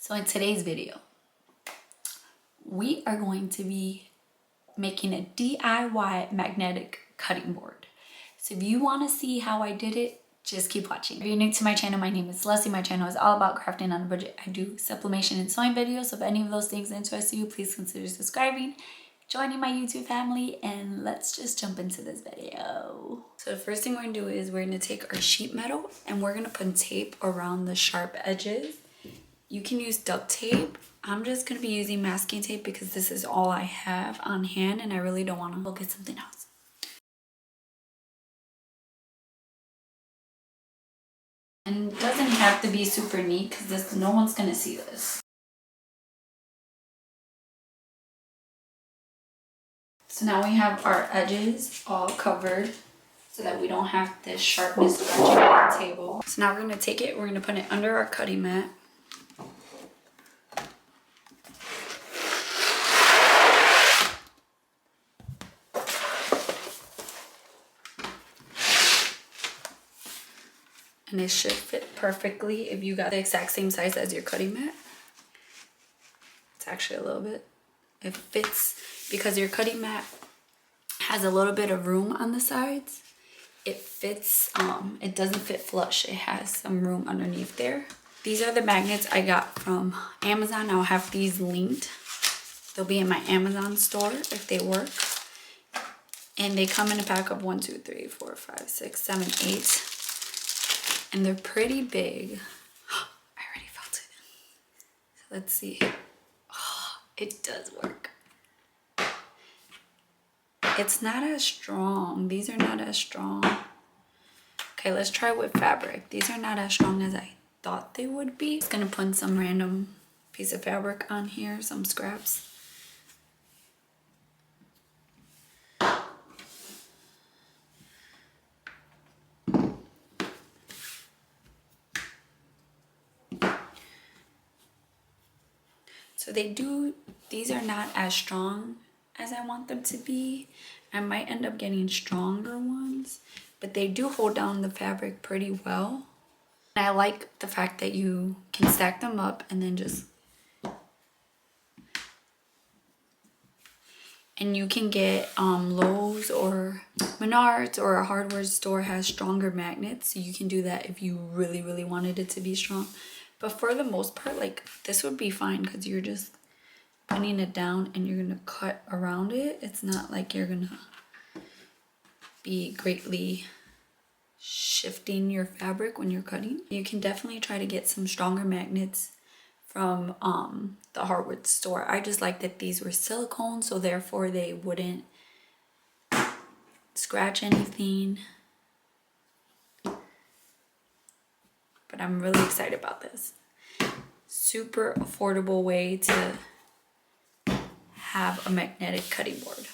So in today's video, we are going to be making a DIY magnetic cutting board. So if you want to see how I did it, just keep watching. If you're new to my channel, my name is Leslie. My channel is all about crafting on a budget. I do sublimation and sewing videos. So if any of those things interest you, please consider subscribing, joining my YouTube family, and let's just jump into this video. So the first thing we're gonna do is we're gonna take our sheet metal and we're gonna put tape around the sharp edges. You can use duct tape. I'm just gonna be using masking tape because this is all I have on hand and I really don't wanna go get something else. And it doesn't have to be super neat because no one's gonna see this. So now we have our edges all covered so that we don't have this sharpness scratching on the table. So now we're gonna take it, we're gonna put it under our cutting mat. And it should fit perfectly if you got the exact same size as your cutting mat. It's actually a little bit. It fits because your cutting mat has a little bit of room on the sides. It fits, it doesn't fit flush. It has some room underneath there. These are the magnets I got from Amazon. I'll have these linked. They'll be in my Amazon store if they work. And they come in a pack of 1, 2, 3, 4, 5, 6, 7, 8. And they're pretty big. I already felt it. So let's see. Oh, it does work. It's not as strong. These are not as strong. Okay, let's try with fabric. These are not as strong as I thought they would be. Just gonna put some random piece of fabric on here, some scraps. So these are not as strong as I want them to be. I might end up getting stronger ones, but they do hold down the fabric pretty well. And I like the fact that you can stack them up and then and you can get Lowe's or Menards or a hardware store has stronger magnets. So you can do that if you really, really wanted it to be strong. But for the most part, like this would be fine because you're just putting it down and you're gonna cut around it. It's not like you're gonna be greatly shifting your fabric when you're cutting. You can definitely try to get some stronger magnets from the hardware store. I just like that these were silicone, so therefore they wouldn't scratch anything. But I'm really excited about this. Super affordable way to have a magnetic cutting board.